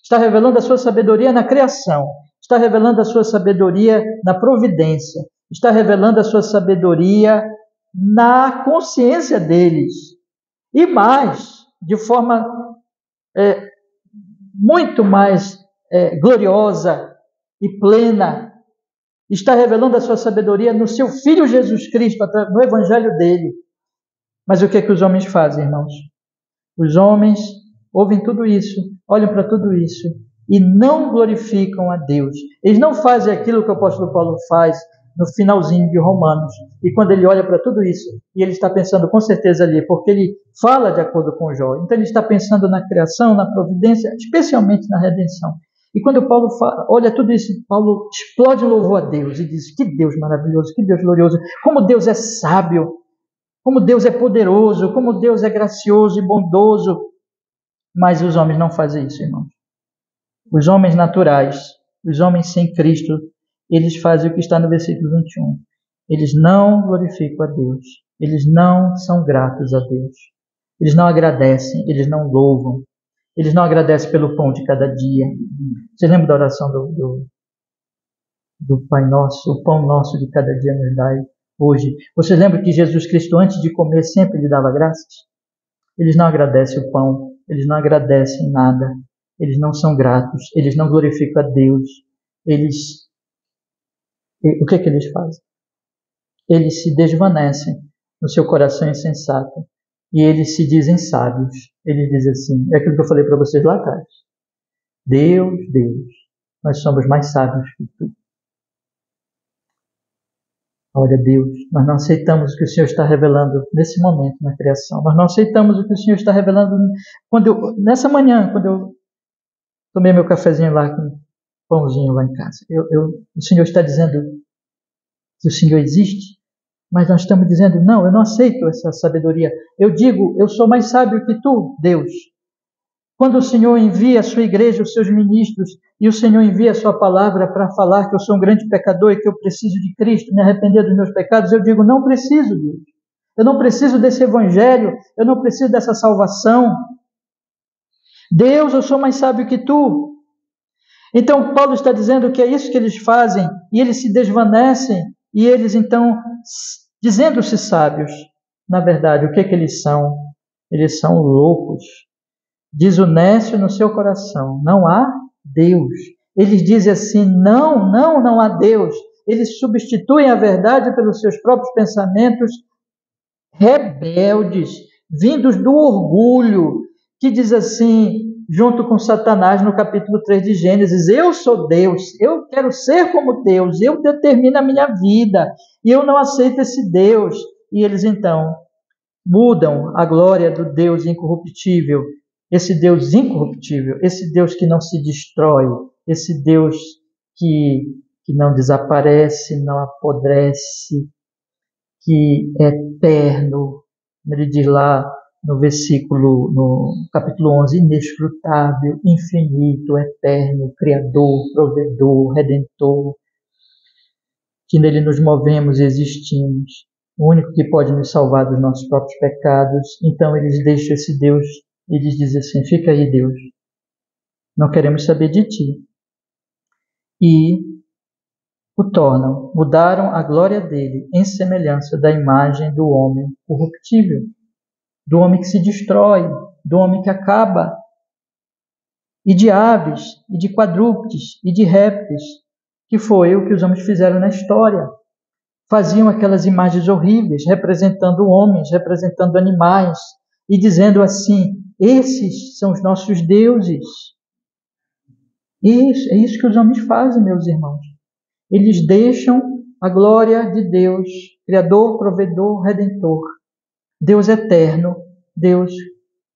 A: está revelando a sua sabedoria na criação, está revelando a sua sabedoria na providência, está revelando a sua sabedoria na consciência deles. E mais, de forma muito mais gloriosa e plena, está revelando a sua sabedoria no seu Filho Jesus Cristo, no Evangelho dele. Mas o que é que os homens fazem, irmãos? Os homens ouvem tudo isso, olham para tudo isso e não glorificam a Deus. Eles não fazem aquilo que o apóstolo Paulo faz no finalzinho de Romanos. E quando ele olha para tudo isso, e ele está pensando com certeza ali, porque ele fala de acordo com Jó, então ele está pensando na criação, na providência, especialmente na redenção. E quando Paulo olha tudo isso, Paulo explode em louvor a Deus e diz: que Deus maravilhoso, que Deus glorioso, como Deus é sábio, como Deus é poderoso, como Deus é gracioso e bondoso. Mas os homens não fazem isso, irmãos. Os homens naturais, os homens sem Cristo, eles fazem o que está no versículo 21. Eles não glorificam a Deus. Eles não são gratos a Deus. Eles não agradecem, eles não louvam. Eles não agradecem pelo pão de cada dia. Você lembra da oração do Pai Nosso? O pão nosso de cada dia nos dai hoje. Você lembra que Jesus Cristo, antes de comer, sempre lhe dava graças? Eles não agradecem o pão. Eles não agradecem nada. Eles não são gratos. Eles não glorificam a Deus. O que eles fazem? Eles se desvanecem no seu coração insensato. E eles se dizem sábios. Eles dizem assim, é aquilo que eu falei para vocês lá atrás. Deus, nós somos mais sábios que tu. Olha, Deus, nós não aceitamos o que o Senhor está revelando nesse momento na criação. Nós não aceitamos o que o Senhor está revelando nessa manhã, quando eu tomei meu cafezinho lá com pãozinho lá em casa. O Senhor está dizendo que o Senhor existe, mas nós estamos dizendo, não, eu não aceito essa sabedoria. Eu digo, eu sou mais sábio que tu, Deus. Quando o Senhor envia a sua igreja, os seus ministros, e o Senhor envia a sua palavra para falar que eu sou um grande pecador e que eu preciso de Cristo, me arrepender dos meus pecados, eu digo, não preciso, Deus. Eu não preciso desse evangelho, eu não preciso dessa salvação. Deus, eu sou mais sábio que tu. Então, Paulo está dizendo que é isso que eles fazem, e eles se desvanecem, e eles então, dizendo-se sábios, na verdade, o que eles são? Eles são loucos. Diz o nécio no seu coração, não há Deus. Eles dizem assim, não há Deus. Eles substituem a verdade pelos seus próprios pensamentos rebeldes, vindos do orgulho, que diz assim, junto com Satanás no capítulo 3 de Gênesis, eu sou Deus, eu quero ser como Deus, eu determino a minha vida, e eu não aceito esse Deus. E eles então mudam a glória do Deus incorruptível, esse Deus incorruptível, esse Deus que não se destrói, esse Deus que não desaparece, não apodrece, que é eterno. Ele diz lá no capítulo 11, inescrutável, infinito, eterno, Criador, Provedor, Redentor, que nele nos movemos e existimos, o único que pode nos salvar dos nossos próprios pecados. Então eles deixam esse Deus, eles dizem assim, fica aí Deus, não queremos saber de ti. E o tornam, mudaram a glória dele em semelhança da imagem do homem corruptível, do homem que se destrói, do homem que acaba, e de aves, e de quadrúpedes, e de répteis, que foi o que os homens fizeram na história. Faziam aquelas imagens horríveis, representando homens, representando animais, e dizendo assim, esses são os nossos deuses. Isso, é isso que os homens fazem, meus irmãos. Eles deixam a glória de Deus, Criador, Provedor, Redentor, Deus eterno, Deus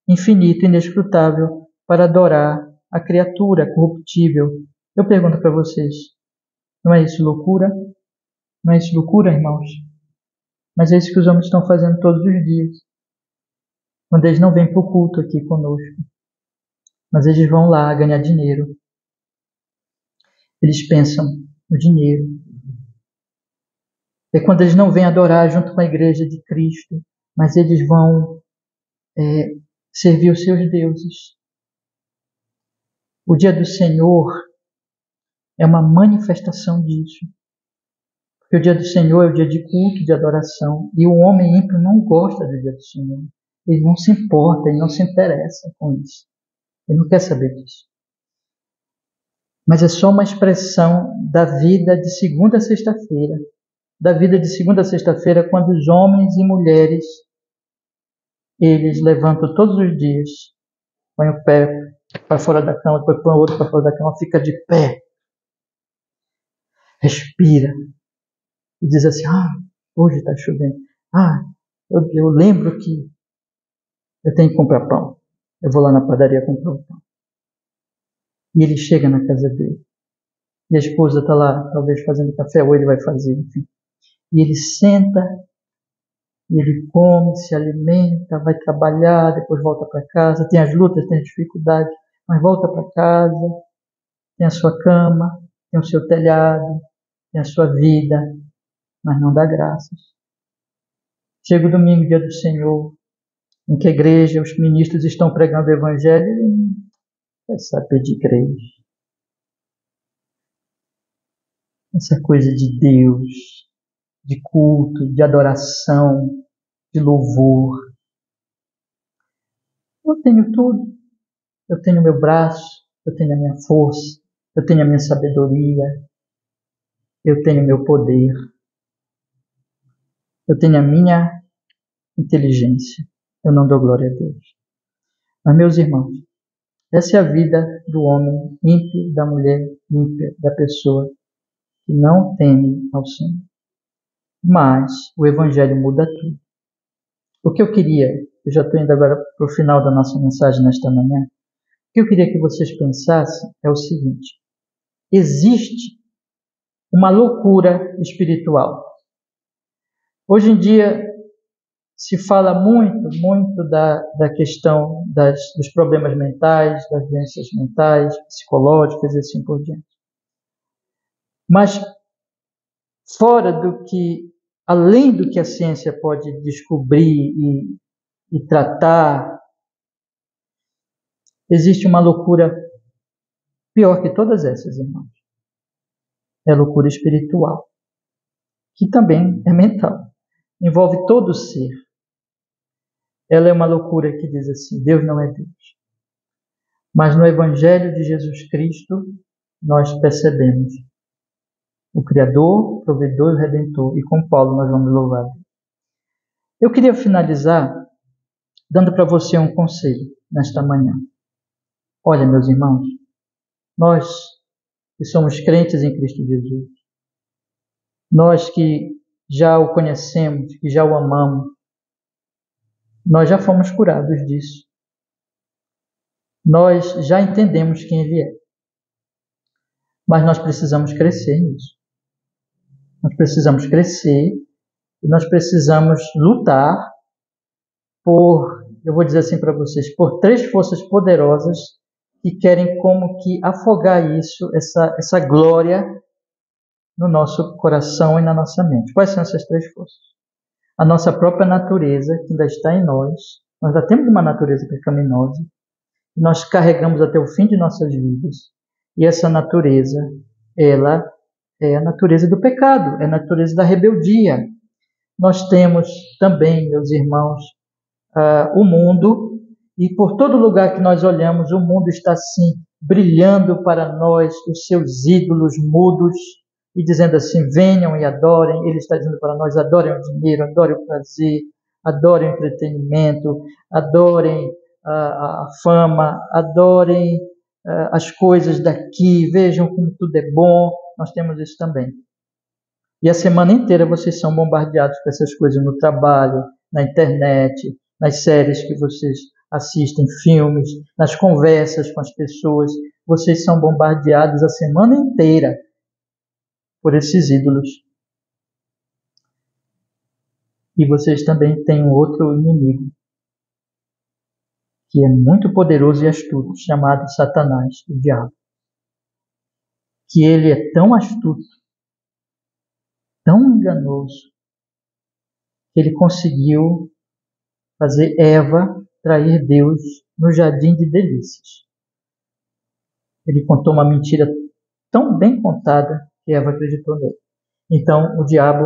A: infinito, inescrutável, para adorar a criatura corruptível. Eu pergunto para vocês, não é isso loucura? Não é isso loucura, irmãos? Mas é isso que os homens estão fazendo todos os dias. Quando eles não vêm para o culto aqui conosco, mas eles vão lá ganhar dinheiro. Eles pensam no dinheiro. É quando eles não vêm adorar junto com a igreja de Cristo, mas eles vão servir os seus deuses. O dia do Senhor é uma manifestação disso. Porque o dia do Senhor é o dia de culto, de adoração. E o homem ímpio não gosta do dia do Senhor. Ele não se importa, ele não se interessa com isso. Ele não quer saber disso. Mas é só uma expressão da vida de segunda a sexta-feira. Da vida de segunda a sexta-feira, quando os homens e mulheres, eles levantam todos os dias, põem o pé para fora da cama, depois põe o outro para fora da cama, fica de pé, respira, e diz assim, hoje está chovendo. Eu lembro que eu tenho que comprar pão. Eu vou lá na padaria comprar o pão. E ele chega na casa dele. E a esposa está lá, talvez fazendo café, ou ele vai fazer, enfim. E ele senta, e ele come, se alimenta, vai trabalhar, depois volta para casa, tem as lutas, tem as dificuldades, mas volta para casa, tem a sua cama, tem o seu telhado, tem a sua vida, mas não dá graças. Chega o domingo, dia do Senhor, em que a igreja, os ministros estão pregando o Evangelho, e ele não vai saber de igreja. Essa coisa de Deus, de culto, de adoração, de louvor. Eu tenho tudo. Eu tenho meu braço, eu tenho a minha força, eu tenho a minha sabedoria, eu tenho meu poder, eu tenho a minha inteligência. Eu não dou glória a Deus. Mas, meus irmãos, essa é a vida do homem ímpio, da mulher ímpia, da pessoa que não teme ao Senhor. Mas o Evangelho muda tudo. O que eu queria, eu já estou indo agora para o final da nossa mensagem nesta manhã, o que eu queria que vocês pensassem é o seguinte: existe uma loucura espiritual. Hoje em dia se fala muito da questão dos problemas mentais, das doenças mentais, psicológicas e assim por diante. Mas fora do que, além do que a ciência pode descobrir e tratar, existe uma loucura pior que todas essas, irmãos. É a loucura espiritual, que também é mental. Envolve todo o ser. Ela é uma loucura que diz assim: Deus não é Deus. Mas no Evangelho de Jesus Cristo, nós percebemos o Criador, o Provedor e o Redentor. E com Paulo nós vamos louvar. Eu queria finalizar dando para você um conselho nesta manhã. Olha, meus irmãos, nós que somos crentes em Cristo Jesus, nós que já o conhecemos, que já o amamos, nós já fomos curados disso. Nós já entendemos quem Ele é. Mas nós precisamos crescer nisso. Nós precisamos crescer e nós precisamos lutar por, eu vou dizer assim para vocês, por 3 forças poderosas que querem como que afogar isso, essa glória no nosso coração e na nossa mente. Quais são essas 3 forças? A nossa própria natureza, que ainda está em nós já temos uma natureza pecaminosa, que nós carregamos até o fim de nossas vidas, e essa natureza, ela é a natureza do pecado, é a natureza da rebeldia. Nós temos também, meus irmãos, o mundo, e por todo lugar que nós olhamos, o mundo está assim, brilhando para nós, os seus ídolos mudos, e dizendo assim: venham e adorem. Ele está dizendo para nós: adorem o dinheiro, adorem o prazer, adorem o entretenimento, adorem a fama, adorem as coisas daqui, vejam como tudo é bom. Nós temos isso também. E a semana inteira vocês são bombardeados com essas coisas no trabalho, na internet, nas séries que vocês assistem, filmes, nas conversas com as pessoas. Vocês são bombardeados a semana inteira por esses ídolos. E vocês também têm um outro inimigo, que é muito poderoso e astuto, chamado Satanás, o diabo. Que ele é tão astuto, tão enganoso, que ele conseguiu fazer Eva trair Deus no jardim de delícias. Ele contou uma mentira tão bem contada que Eva acreditou nele. Então, o diabo,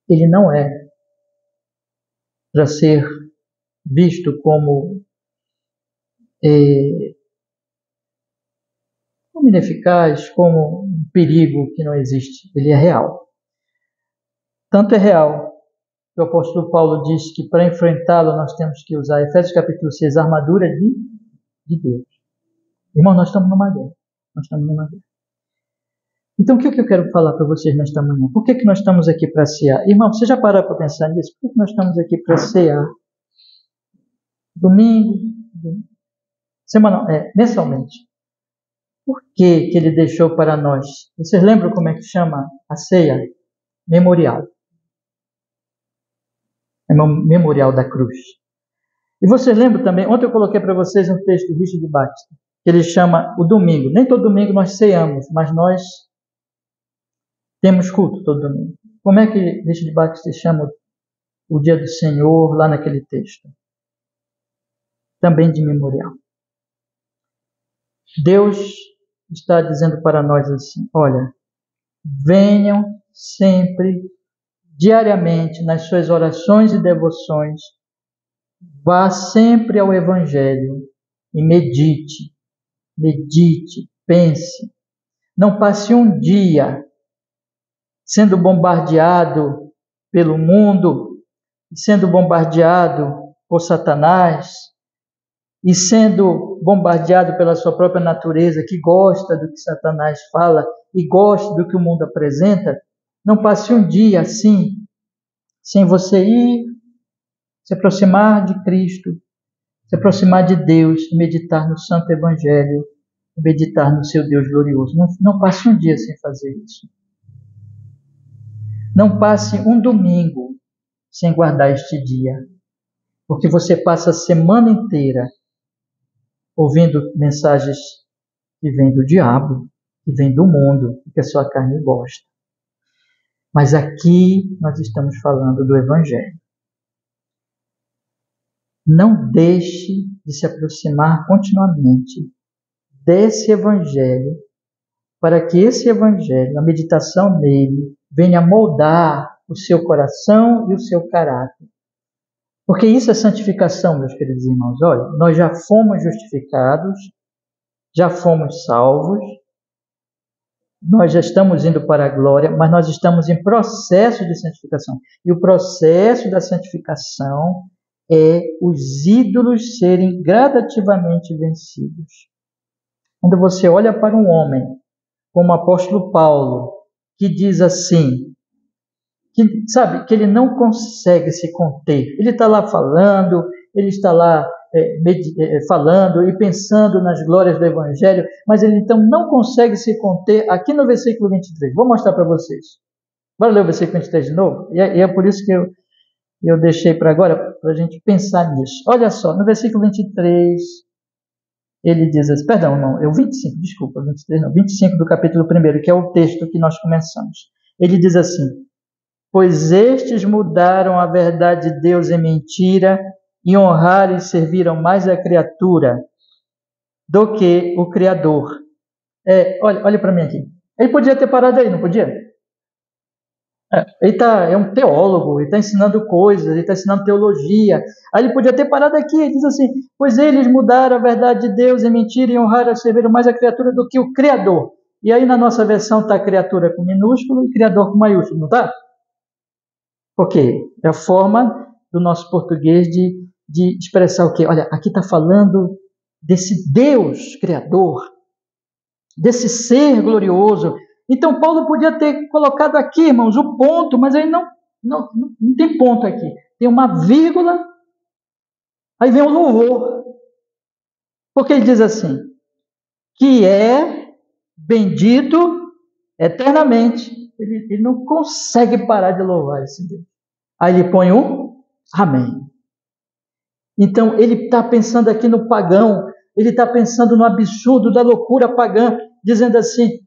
A: ele não é para ser visto como ineficaz, como um perigo que não existe. Ele é real. Tanto é real que o apóstolo Paulo diz que para enfrentá-lo nós temos que usar, Efésios capítulo 6, a armadura de Deus. Irmão, nós estamos numa guerra. Então, o que eu quero falar para vocês nesta manhã? Por que nós estamos aqui para cear? Irmão, você já parou para pensar nisso? Por que nós estamos aqui para cear? Domingo. mensalmente. Por que Ele deixou para nós? Vocês lembram como é que chama a ceia? Memorial. É o memorial da cruz. E vocês lembram também, ontem eu coloquei para vocês um texto do Richard Baxter, que ele chama o domingo. Nem todo domingo nós ceamos, mas nós temos culto todo domingo. Como é que Richard Baxter chama o dia do Senhor lá naquele texto? Também de memorial. Deus está dizendo para nós assim, olha, venham sempre, diariamente, nas suas orações e devoções, vá sempre ao Evangelho e medite, pense. Não passe um dia sendo bombardeado pelo mundo, sendo bombardeado por Satanás e sendo bombardeado pela sua própria natureza, que gosta do que Satanás fala e gosta do que o mundo apresenta. Não passe um dia assim, sem você ir se aproximar de Cristo, se aproximar de Deus, meditar no Santo Evangelho, meditar no seu Deus glorioso. Não passe um dia sem fazer isso. Não passe um domingo sem guardar este dia, porque você passa a semana inteira ouvindo mensagens que vêm do diabo, que vêm do mundo, que a sua carne gosta. Mas aqui nós estamos falando do Evangelho. Não deixe de se aproximar continuamente desse Evangelho, para que esse Evangelho, a meditação nele, venha moldar o seu coração e o seu caráter. Porque isso é santificação, meus queridos irmãos. Olha, nós já fomos justificados, já fomos salvos, nós já estamos indo para a glória, mas nós estamos em processo de santificação. E o processo da santificação é os ídolos serem gradativamente vencidos. Quando você olha para um homem, como o apóstolo Paulo, que diz assim, que ele não consegue se conter. Ele está lá falando, ele está lá falando e pensando nas glórias do Evangelho, mas ele então não consegue se conter aqui no versículo 23. Vou mostrar para vocês. Bora ler o versículo 23 de novo? E é por isso que eu deixei para agora, para a gente pensar nisso. Olha só, no versículo 23, ele diz assim, perdão, não, é o 25, desculpa, 23 não, 25 do capítulo 1, que é o texto que nós começamos. Ele diz assim, pois estes mudaram a verdade de Deus em mentira e honraram e serviram mais a criatura do que o Criador. Olha para mim aqui. Ele podia ter parado aí, não podia? Ele é um teólogo, ele está ensinando coisas, ele está ensinando teologia. Aí ele podia ter parado aqui, ele diz assim, pois eles mudaram a verdade de Deus em mentira e honraram e serviram mais a criatura do que o Criador. E aí na nossa versão está criatura com minúsculo e Criador com maiúsculo, não está? Porque é a forma do nosso português de expressar o quê? Olha, aqui está falando desse Deus Criador, desse ser glorioso. Então Paulo podia ter colocado aqui, irmãos, o ponto, mas aí não tem ponto aqui. Tem uma vírgula, aí vem o louvor. Porque ele diz assim, que é bendito eternamente. Ele não consegue parar de louvar esse Deus. Aí ele põe um amém. Então ele está pensando aqui no pagão, ele está pensando no absurdo da loucura pagã, dizendo assim,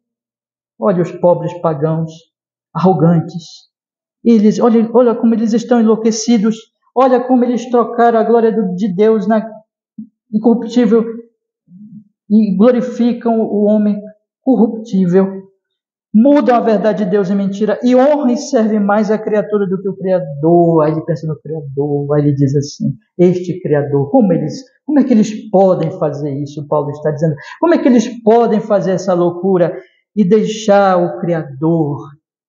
A: olha os pobres pagãos, arrogantes, olha como eles estão enlouquecidos, olha como eles trocaram a glória de Deus na incorruptível e glorificam o homem corruptível. Mudam a verdade de Deus em mentira e honram e servem mais a criatura do que o Criador. Aí ele pensa no Criador, aí ele diz assim, este Criador, como é que eles podem fazer isso? Paulo está dizendo, como é que eles podem fazer essa loucura e deixar o Criador,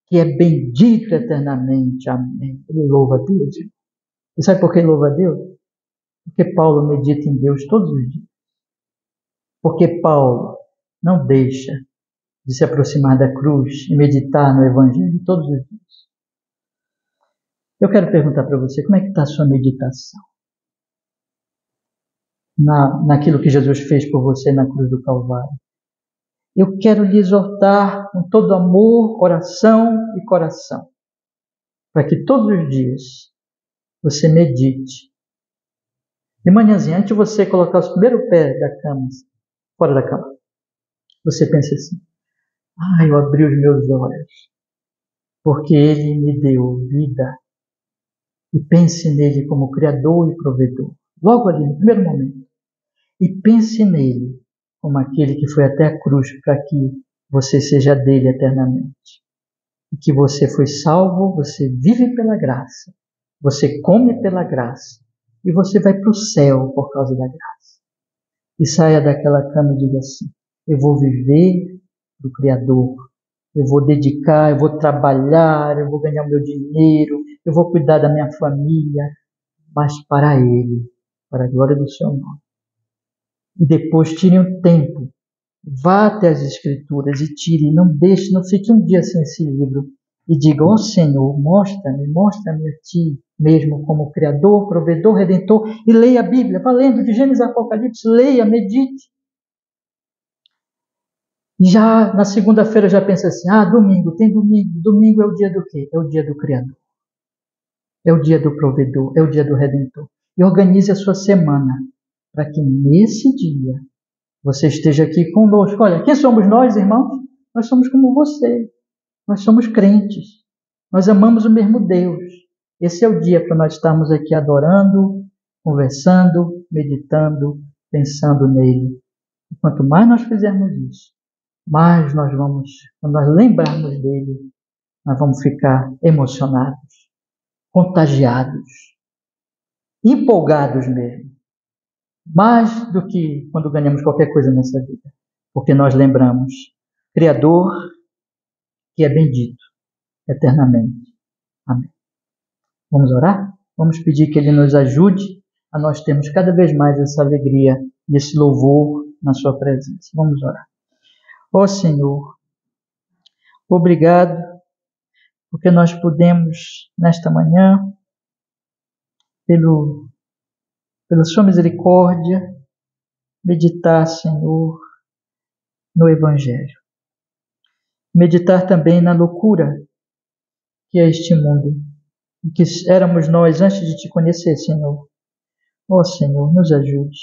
A: que é bendito eternamente, amém. Ele louva a Deus. E sabe por que ele louva a Deus? Porque Paulo medita em Deus todos os dias. Porque Paulo não deixa de se aproximar da cruz e meditar no Evangelho todos os dias. Eu quero perguntar para você, como é que está a sua meditação? naquilo que Jesus fez por você na cruz do Calvário. Eu quero lhe exortar com todo amor, oração e coração, para que todos os dias você medite. De manhãzinha, antes de você colocar o primeiro pé da cama, fora da cama, você pensa assim: eu abri os meus olhos, porque Ele me deu vida. E pense nele como Criador e Provedor. Logo ali, no primeiro momento. E pense nele como aquele que foi até a cruz para que você seja dele eternamente. E que você foi salvo, você vive pela graça, você come pela graça, e você vai para o céu por causa da graça. E saia daquela cama e diga assim: eu vou viver do Criador, eu vou dedicar, eu vou trabalhar, eu vou ganhar o meu dinheiro, eu vou cuidar da minha família, mas para Ele, para a glória do seu nome. E depois tire um tempo, vá até as Escrituras e tire, não deixe, não fique um dia sem esse livro e diga: ó Senhor, mostra-me a Ti mesmo como Criador, Provedor, Redentor, e leia a Bíblia, vá lendo de Gênesis a Apocalipse, leia, medite. Já na segunda-feira já pensa assim: domingo, tem domingo. Domingo é o dia do quê? É o dia do Criador. É o dia do Provedor, é o dia do Redentor. E organize a sua semana para que nesse dia você esteja aqui conosco. Olha, quem somos nós, irmãos? Nós somos como você. Nós somos crentes. Nós amamos o mesmo Deus. Esse é o dia para nós estarmos aqui adorando, conversando, meditando, pensando nele. E quanto mais nós fizermos isso, mais nós vamos, quando nós lembrarmos dele, nós vamos ficar emocionados, contagiados, empolgados mesmo. Mais do que quando ganhamos qualquer coisa nessa vida. Porque nós lembramos: Criador que é bendito eternamente. Amém. Vamos orar? Vamos pedir que Ele nos ajude a nós termos cada vez mais essa alegria e esse louvor na Sua presença. Vamos orar. Ó Senhor, obrigado porque nós podemos, nesta manhã, pela Sua misericórdia, meditar, Senhor, no Evangelho. Meditar também na loucura que é este mundo, que éramos nós antes de Te conhecer, Senhor. Ó Senhor, nos ajude.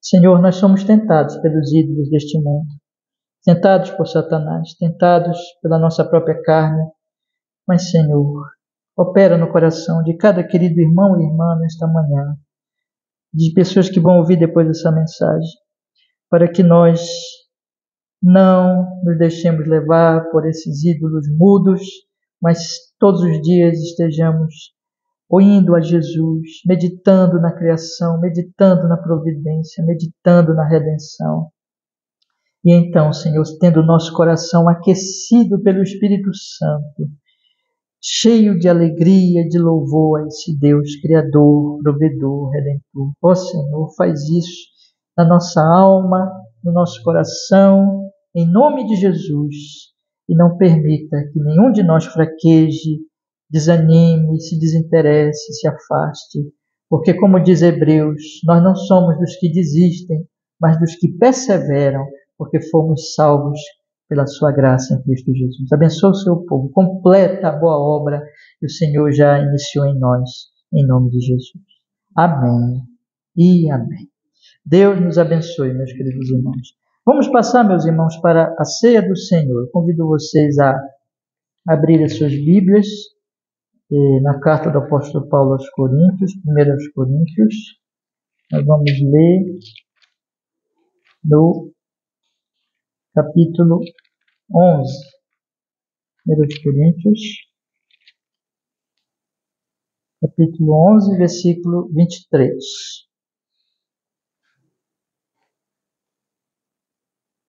A: Senhor, nós somos tentados pelos ídolos deste mundo, tentados por Satanás, tentados pela nossa própria carne, mas, Senhor, opera no coração de cada querido irmão e irmã nesta manhã, de pessoas que vão ouvir depois dessa mensagem, para que nós não nos deixemos levar por esses ídolos mudos, mas todos os dias estejamos indo a Jesus, meditando na criação, meditando na providência, meditando na redenção. E então, Senhor, tendo o nosso coração aquecido pelo Espírito Santo, cheio de alegria, de louvor a esse Deus Criador, Provedor, Redentor. Ó Senhor, faz isso na nossa alma, no nosso coração, em nome de Jesus, e não permita que nenhum de nós fraqueje, desanime, se desinteresse, se afaste, porque, como diz Hebreus, nós não somos dos que desistem, mas dos que perseveram, porque fomos salvos pela sua graça em Cristo Jesus. Abençoa o seu povo, completa a boa obra que o Senhor já iniciou em nós, em nome de Jesus. Amém e amém. Deus nos abençoe, meus queridos irmãos. Vamos passar, meus irmãos, para a ceia do Senhor. Eu convido vocês a abrir as suas Bíblias na carta do apóstolo Paulo aos Coríntios, 1 aos Coríntios. Nós vamos ler no capítulo 11. 1 Coríntios, capítulo 11, versículo 23.